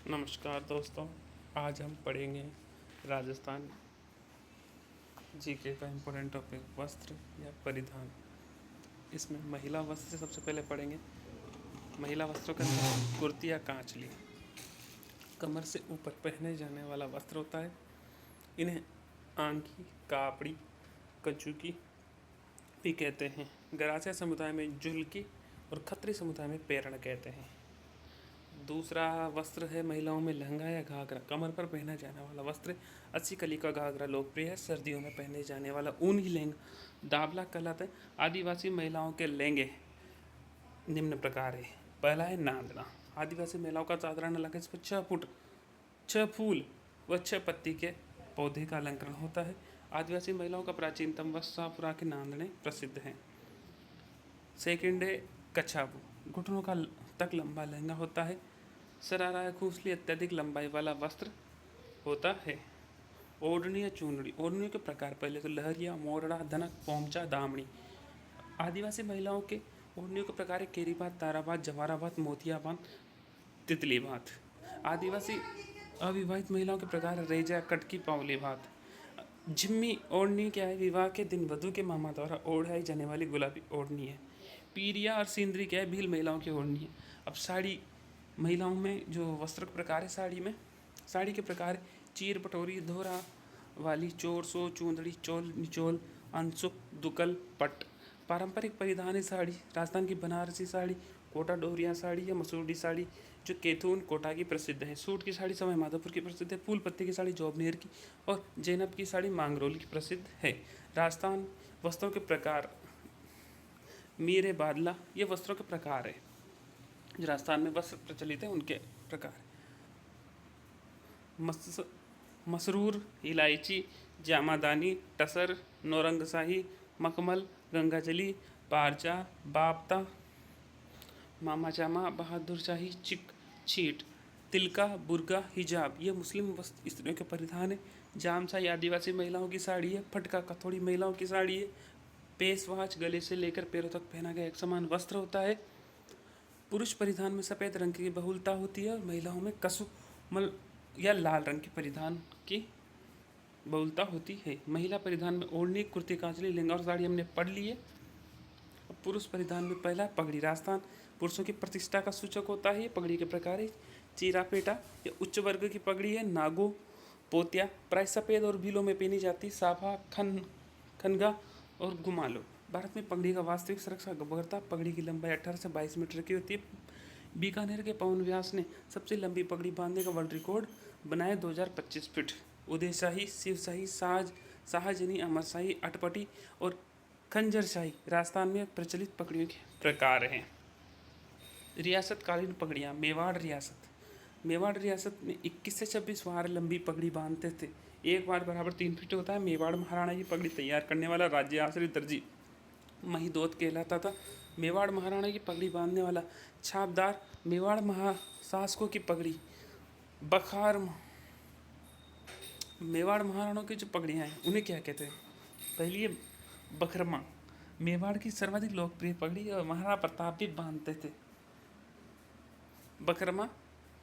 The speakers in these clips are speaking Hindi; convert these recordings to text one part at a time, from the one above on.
नमस्कार दोस्तों। आज हम पढ़ेंगे राजस्थान जीके का इम्पोर्टेंट टॉपिक वस्त्र या परिधान। इसमें महिला वस्त्र सबसे पहले पढ़ेंगे। महिला वस्त्रों का नाम कुर्ती या कांचली कमर से ऊपर पहने जाने वाला वस्त्र होता है। इन्हें आंगी, कापड़ी, कचुकी भी कहते हैं। गरासिया समुदाय में जुल्की और खत्री समुदाय में पेरण कहते हैं। दूसरा वस्त्र है महिलाओं में लहंगा या घाघरा, कमर पर पहना जाने वाला वस्त्र। अस्सी कली का घाघरा लोकप्रिय है। सर्दियों में पहने जाने वाला ऊनी लहंगा दाबला कहलाता है। आदिवासी महिलाओं के लहंगे निम्न प्रकार है। पहला है नांदना। आदिवासी महिलाओं का साधारण लहंगा इसमें 6 फुट 6 फूल व 6 पत्ती के पौधे का अलंकरण होता है। आदिवासी महिलाओं का प्राचीनतम वस्त्र साफुरा के नांदने प्रसिद्ध हैं। सेकेंड है कछाबू। घुटनों का तक लंबा लहंगा होता है। सरारा या खूसली अत्यधिक लंबाई वाला वस्त्र होता है। ओढ़नी या चुनरी। ओढ़नी के प्रकार पहले तो लहरिया, मोरड़ा, धनक, पोमचा, दामनी। आदिवासी महिलाओं के ओढ़नियों के प्रकार है केरी बात, तारा बात, जवारा बात, मोतिया बात, तितली बात। आदिवासी अविवाहित महिलाओं के प्रकार है रेजा, कटकी, पावली बात। जिम्मी ओढ़नी क्या है? विवाह के दिन वधु के मामा द्वारा ओढ़ाई जाने वाली गुलाबी ओढ़नी है। पीरिया और सिंदरी क्या है? भील महिलाओं की ओढ़नी है। अब साड़ी महिलाओं में जो वस्त्र के प्रकार है साड़ी के प्रकार चीर, पटोरी, धोरा वाली, चोर, सो, चूंदड़ी, चोल, निचोल, अनसुक, दुकल, पट। पारंपरिक परिधान है साड़ी। राजस्थान की बनारसी साड़ी, कोटा डोरिया साड़ी या मसूरी साड़ी जो कैथून कोटा की प्रसिद्ध है। सूट की साड़ी सवाई माधोपुर की प्रसिद्ध है। फूल पत्ती की साड़ी जोबनेर की और जैनब की साड़ी मांगरोल की प्रसिद्ध है। राजस्थान वस्त्रों के प्रकार मीरे बादला ये वस्त्रों के प्रकार है जो राजस्थान में वस्त्र प्रचलित है उनके प्रकार। मसरूर, इलायची, जामादानी, टसर, नौरंगशाही, मखमल, गंगाजली, पारचा, बापता, मामा जामा, बहादुर शाही, चिक, छीट, तिलका, बुर्गा, हिजाब ये मुस्लिम स्त्रियों के परिधान है। जामशाही आदिवासी महिलाओं की साड़ी है। फटका कथोड़ी महिलाओं की साड़ी है। पेशवाच गले से लेकर पैरों तक पहना गया एक समान वस्त्र होता है। पुरुष परिधान में सफ़ेद रंग की बहुलता होती है और महिलाओं में कसुमल या लाल रंग के परिधान की बहुलता होती है। महिला परिधान में ओढ़नी, कुर्ती, कांचली, लहंगा और साड़ी हमने पढ़ ली है। पुरुष परिधान में पहला पगड़ी। राजस्थान पुरुषों की प्रतिष्ठा का सूचक होता है। पगड़ी के प्रकार है चीरापेटा, ये उच्च वर्ग की पगड़ी है। नागो, पोतिया प्राय सफ़ेद और भीलों में पहनी जाती। साफा, खनगा और गुमालो। भारत में पगड़ी का वास्तविक सुरक्षा गबरता। पगड़ी की लंबाई 18 से 22 मीटर की होती है। बीकानेर के पवन व्यास ने सबसे लंबी पगड़ी बांधने का वर्ल्ड रिकॉर्ड बनाया 2025 फीट। उदयशाही, शिवशाही, शाहजनी, अमरशाही, अटपटी और खंजरशाही राजस्थान में प्रचलित पगड़ियों के प्रकार हैं। रियासतकालीन पगड़ियाँ। मेवाड़ रियासत में 21 से 26 वार लंबी पगड़ी बांधते थे। एक वार बराबर 3 फीट होता है। मेवाड़ महाराणा की पगड़ी तैयार करने वाला राज्य आश्रित दर्जी महिदोत कहलाता था। मेवाड़ महाराणा की पगड़ी बांधने वाला छापदार। मेवाड़ महाशासकों की पगड़ी बखार। मेवाड़ महाराणों की जो पगड़ियाँ हैं उन्हें क्या कहते हैं? पहली है बखरमा। मेवाड़ की सर्वाधिक लोकप्रिय पगड़ी और महाराणा प्रताप भी बांधते थे। बखरमा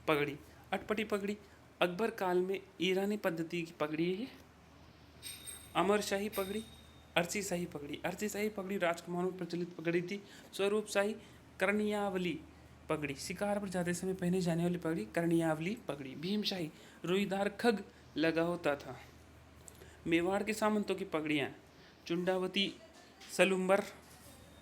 पगड़ी। अटपटी पगड़ी अकबर काल में ईरानी पद्धति की पगड़ी है। अमरशाही पगड़ी, अरसी शाही पगड़ी। अरसी शाही पगड़ी राजकुमारों में प्रचलित पगड़ी थी। स्वरूप शाही कर्णियावली पगड़ी शिकार पर जाते समय पहने जाने वाली पगड़ी कर्णियावली पगड़ी। भीमशाही रुईदार खग लगा होता था। मेवाड़ के सामंतों की पगड़ियाँ चुंडावती, सलुम्बर,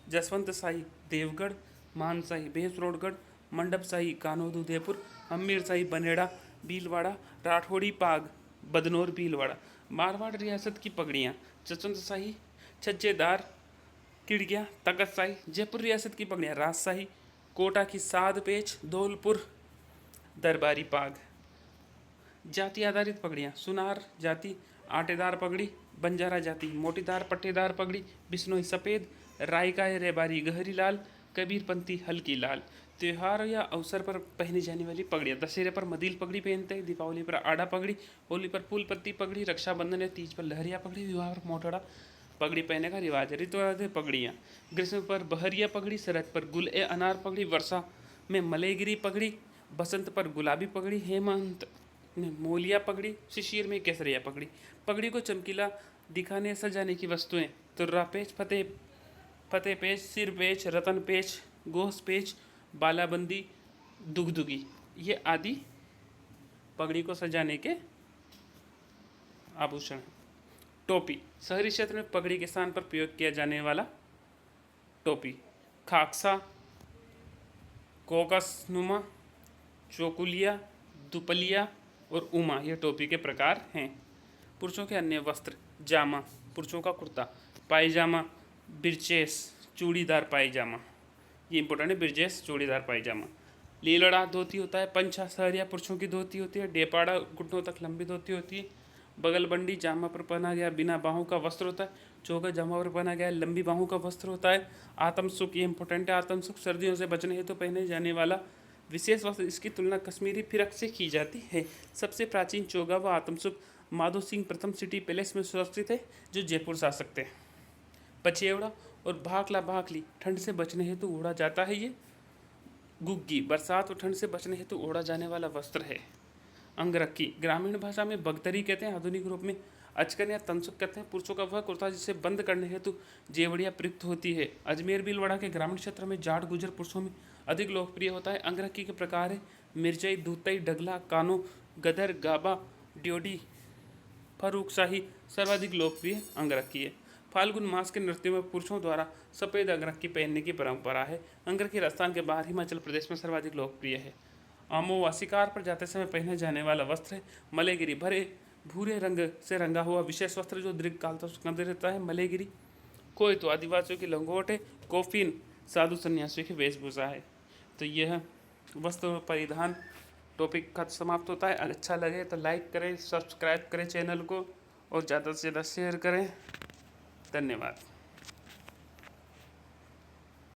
जसवंत शाही देवगढ़, मानशाही भैंसरोडगढ़, मंडप शाही कानोद उदयपुर, हमीर शाही बनेड़ा भीलवाड़ा, राठौड़ी पाग बदनौर भीलवाड़ा। मारवाड़ रियासत की पगड़ियाँ चचंद शाही, छज्जेदार, किड़गिया, तगत शाही। जयपुर रियासत की पगड़ियाँ राजशाही, कोटा की साध पेच, धौलपुर दरबारी पाग। जाति आधारित पगड़ियाँ सुनार जाति आटेदार पगड़ी, बंजारा जाति मोटीदार पट्टेदार पगड़ी, बिश्नोई सफ़ेद, रायका रेबारी गहरी लाल, कबीरपंथी हल्की लाल। त्यौहार या अवसर पर पहनी जाने वाली पगड़ियाँ दशहरे पर मदिल पगड़ी पहनते हैं। दीपावली पर आड़ा पगड़ी, होली पर फूल पत्ती पगड़ी, रक्षाबंधन या तीज पर लहरिया पगड़ी, विवाह पर मोटड़ा पगड़ी पहनने का रिवाज है। ऋतु पगड़ियाँ ग्रीष्म पर बहरिया पगड़ी, शरद पर गुल ए अनार पगड़ी, वर्षा में मलेगिरी पगड़ी, बसंत पर गुलाबी पगड़ी, हेमंत में मोलिया पगड़ी, शिशिर में केसरिया पगड़ी। पगड़ी को चमकीला दिखाने सजाने की वस्तुएं तुर्रा पेच, फतेह पेच, सिर पेच, रतन पेच, गोस पेच, बालाबंदी, दुगदुगी, ये आदि पगड़ी को सजाने के आभूषण। टोपी शहरी क्षेत्र में पगड़ी के स्थान पर प्रयोग किया जाने वाला टोपी। खाकसा, कोकसनुमा, चौकुलिया, दुपलिया और उमा ये टोपी के प्रकार हैं। पुरुषों के अन्य वस्त्र। जामा पुरुषों का कुर्ता, पायजामा, बिरचेस चूड़ीदार पायजामा, ये इंपॉर्टेंट है, बिरचेस चूड़ीदार पायजामा। लीलड़ा धोती होता है। पंछा सहरिया पुरुषों की धोती होती है। डेपाड़ा घुटनों तक लंबी धोती होती है। बगलबंडी जामा पर पहना गया बिना बाहों का वस्त्र होता है। चोगा जामा पर पहना गया लंबी बाहों का वस्त्र होता है। आत्मसुख ये इंपॉर्टेंट है। आत्मसुख सर्दियों से बचने हेतु पहने जाने वाला विशेष वस्त्र। इसकी तुलना कश्मीरी फिरक से की जाती है। सबसे प्राचीन चोगा व आत्मसुख माधो सिंह प्रथम सिटी पैलेस में सुरक्षित है, जो जयपुर शासक थे। पचेवड़ा और भाकला भाकली ठंड से बचने हेतु ओढ़ा जाता है। ये गुग्गी बरसात और ठंड से बचने हेतु ओढ़ा जाने वाला वस्त्र है। अंगरखी ग्रामीण भाषा में बगतरी कहते हैं, आधुनिक रूप में अचकन या तंसुक कहते हैं। पुरुषों का वह कुर्ता जिसे बंद करने हेतु जेवड़िया प्रयुक्त होती है। अजमेर भीलवाड़ा के ग्रामीण क्षेत्र में जाट गुजर पुरुषों में अधिक लोकप्रिय होता है। अंगरखी के प्रकार है मिर्जई, धुतई, डगला, कानो, गदर, गाबा, ड्योडी, फरूकशाही सर्वाधिक लोकप्रिय अंगरखी है। फाल्गुन मास के नृत्यों में पुरुषों द्वारा सफ़ेद अंगरखी पहनने की परंपरा है। अंगरखी राजस्थान के बाहर हिमाचल प्रदेश में सर्वाधिक लोकप्रिय है। आमोवा शिकार पर जाते समय पहने जाने वाला वस्त्र है। मलेगिरी भरे भूरे रंग से रंगा हुआ विशेष वस्त्र जो दीर्घकाल तक सुगंधित रहता है। मलेगिरी कोई तो आदिवासियों की लंगोट है। कोफिन साधु सन्यासियों की वेशभूषा है। तो यह वस्त्र परिधान टॉपिक का समाप्त होता है। अगर अच्छा लगे तो लाइक करें, सब्सक्राइब करें चैनल को और ज़्यादा से ज़्यादा शेयर करें। धन्यवाद।